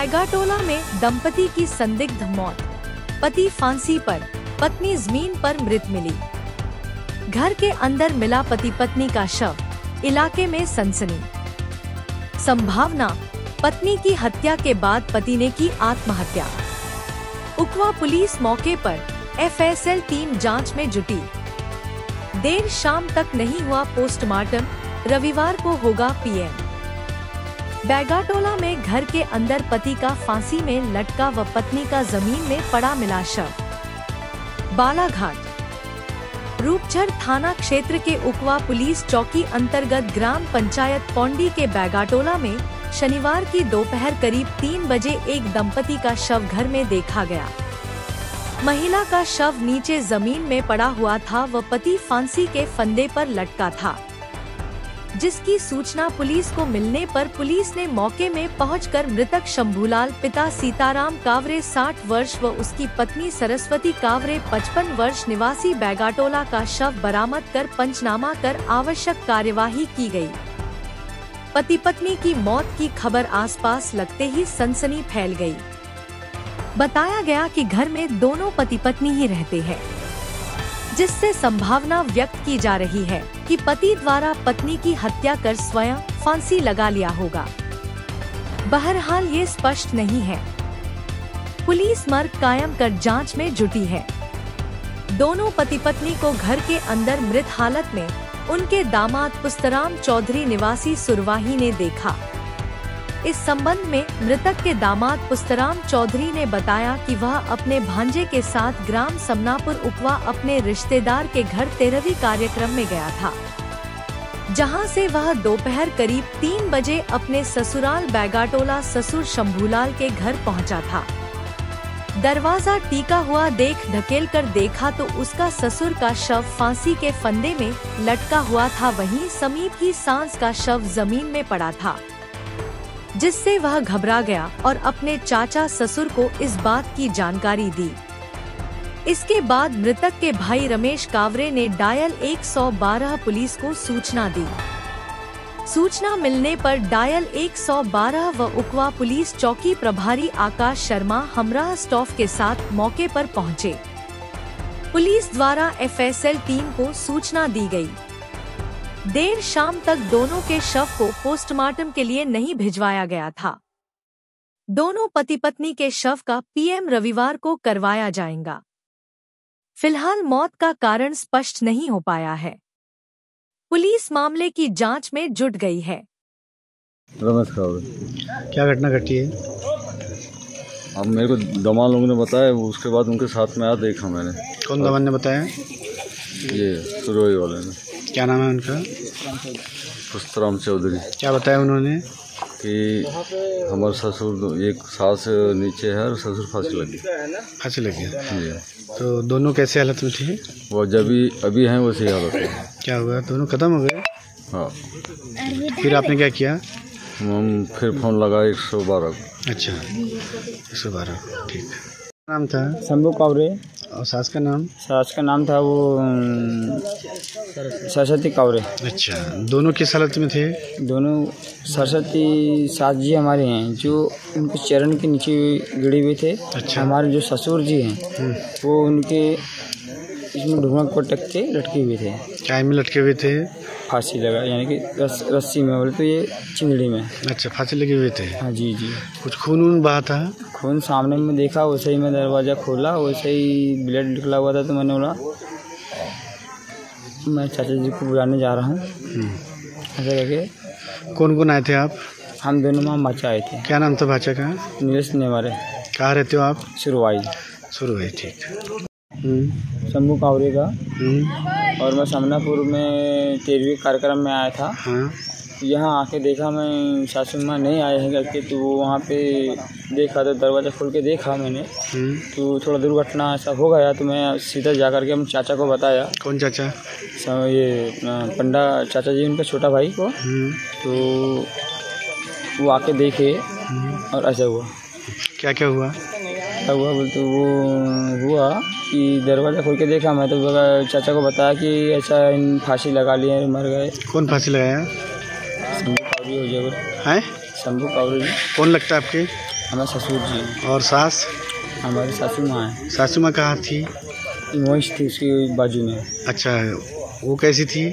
बैगाटोला में दंपति की संदिग्ध मौत, पति फांसी पर, पत्नी जमीन पर मृत मिली। घर के अंदर मिला पति पत्नी का शव, इलाके में सनसनी। संभावना, पत्नी की हत्या के बाद पति ने की आत्महत्या। उकवा पुलिस मौके पर, एफएसएल टीम जांच में जुटी। देर शाम तक नहीं हुआ पोस्टमार्टम, रविवार को होगा पीएम। बैगाटोला में घर के अंदर पति का फांसी में लटका व पत्नी का जमीन में पड़ा मिला शव। बालाघाट रूपझर थाना क्षेत्र के उकवा पुलिस चौकी अंतर्गत ग्राम पंचायत पौंडी के बैगाटोला में शनिवार की दोपहर करीब 3 बजे एक दंपति का शव घर में देखा गया। महिला का शव नीचे जमीन में पड़ा हुआ था व पति फांसी के फंदे पर लटका था, जिसकी सूचना पुलिस को मिलने पर पुलिस ने मौके में पहुंचकर मृतक शंभूलाल पिता सीताराम कावरे 60 वर्ष व उसकी पत्नी सरस्वती कावरे 55 वर्ष निवासी बैगाटोला का शव बरामद कर पंचनामा कर आवश्यक कार्यवाही की गई। पति पत्नी की मौत की खबर आसपास लगते ही सनसनी फैल गई। बताया गया कि घर में दोनों पति पत्नी ही रहते हैं, जिससे संभावना व्यक्त की जा रही है कि पति द्वारा पत्नी की हत्या कर स्वयं फांसी लगा लिया होगा। बहरहाल ये स्पष्ट नहीं है। पुलिस मर्ग कायम कर जांच में जुटी है। दोनों पति पत्नी को घर के अंदर मृत हालत में उनके दामाद पुस्तराम चौधरी निवासी सुरवाही ने देखा। इस संबंध में मृतक के दामाद पुस्तराम चौधरी ने बताया कि वह अपने भांजे के साथ ग्राम समनापुर उकवा अपने रिश्तेदार के घर 13वीं कार्यक्रम में गया था, जहां से वह दोपहर करीब 3 बजे अपने ससुराल बैगाटोला ससुर शंभूलाल के घर पहुंचा था। दरवाजा टीका हुआ देख ढकेल कर देखा तो उसका ससुर का शव फांसी के फंदे में लटका हुआ था, वहीं समीप ही सांस का शव जमीन में पड़ा था, जिससे वह घबरा गया और अपने चाचा ससुर को इस बात की जानकारी दी। इसके बाद मृतक के भाई रमेश कावरे ने डायल 112 पुलिस को सूचना दी। सूचना मिलने पर डायल 112 व उकवा पुलिस चौकी प्रभारी आकाश शर्मा हमराह स्टाफ के साथ मौके पर पहुंचे। पुलिस द्वारा एफएसएल टीम को सूचना दी गई। देर शाम तक दोनों के शव को पोस्टमार्टम के लिए नहीं भिजवाया गया था। दोनों पति पत्नी के शव का पीएम रविवार को करवाया जाएगा। फिलहाल मौत का कारण स्पष्ट नहीं हो पाया है। पुलिस मामले की जांच में जुट गई है। रमेश कावरे। क्या घटना घटी है? अब मेरे को दमा लोगों ने बताया, उसके बाद उनके साथ में आया, देखा मैंने। कौन दमान ने बताया? ये सुरवई वाले ने। क्या नाम है उनका? पुस्तराम चौधरी। क्या बताया उन्होंने? कि हमारे ससुर एक सास नीचे है और ससुर फांसी लगी। फांसी लगी? जी। तो दोनों कैसे हालत में थे? वो जब अभी हैं वैसी हालत में। क्या हुआ? दोनों खत्म हो गए? हाँ। फिर आपने क्या किया? हम फिर फोन लगा 112। अच्छा, 112, ठीक। नाम था? शंभू कावरे। और सास का नाम? सास का नाम था वो सरस्वती कावरे। अच्छा, दोनों किस हालत में थे? दोनों सरस्वती सास जी हमारे हैं जो उनके चरण के नीचे गिरे हुए थे। अच्छा। हमारे जो ससुर जी हैं वो उनके इसमें ढूंढ को टक के लटके हुए थे। क्या में लटके हुए थे? फांसी लगा, यानी कि रस्सी में, बोले तो ये चिंगड़ी में। अच्छा, फांसी लगे हुए थे। हाँ जी जी। कुछ खून बहा था? खून सामने में देखा, वैसे ही मैं दरवाज़ा खोला, वैसे ही ब्लड निकला हुआ था, तो मैंने बोला मैं चाचा जी को बुलाने जा रहा हूँ। ऐसा करके। कौन कौन आए थे आप? हम दोनों माँ बच्चा आए थे। क्या नाम था बच्चा का? नीरज नेवारे। कहाँ रहते हो आप? सुरवाई। सुरवाई, ठीक। शंभू कावरे का। और मैं समनापुर में 13वीं कार्यक्रम में आया था। हाँ। यहाँ आके देखा, मैं सासू माँ नहीं आए हैं करके, तो वो वहाँ पे देखा तो दरवाज़ा खोल के देखा मैंने, तो थोड़ा दुर्घटना ऐसा हो गया, तो मैं सीधा जा कर के हम चाचा को बताया। कौन चाचा? ये पंडा चाचा जी, उनका छोटा भाई को। तो वो आके देखे और ऐसा हुआ। क्या क्या हुआ? क्या हुआ बोलते, वो हुआ कि दरवाज़ा खोल के देखा मैं, तो चाचा को बताया कि ऐसा इन फांसी लगा लिए, मर गए। कौन फांसी लगाया? शंभू कावरे हो जाए हैं? शंभू कावरे। कौन लगता है आपके? हमारे ससुर जी। और सास? हमारी सासू माँ है। सासू माँ कहाँ थी? वहीं थी उसकी बाजू में। अच्छा, वो कैसी थी?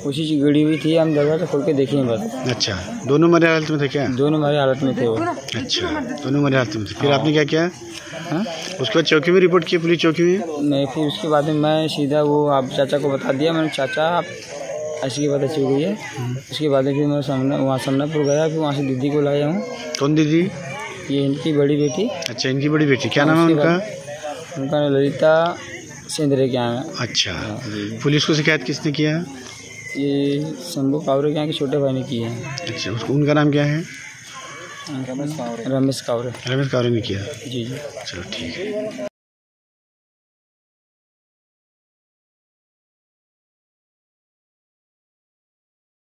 उसी की गड़ी हुई थी, हम दरवाजा खोल के देखे बस। अच्छा, दोनों मरे हालत में थे क्या? दोनों हमारे हालत में थे वो। अच्छा, दोनों मरे हालत में थे। फिर आपने क्या किया? हाँ? उसके बाद चौकी में रिपोर्ट की, पुलिस चौकी में? नहीं, फिर उसके बाद में मैं सीधा वो आप चाचा को बता दिया। मैंने चाचा आप ऐसी की बात अच्छी हुई है। उसके बाद फिर मैं वहाँ समनापुर गया, फिर वहाँ से दीदी को लाया हूँ। कौन दीदी? ये इनकी बड़ी बेटी। अच्छा, इनकी बड़ी बेटी, क्या नाम है उनका? उनका ललिता सेंद्रे क्या है। अच्छा, पुलिस को शिकायत किसने किया? ये शंभू कावरे के छोटे भाई ने किया है। अच्छा, उसको उनका नाम क्या है? रमेश कावरे। रमेश कावरे ने किया। जी जी। चलो ठीक है।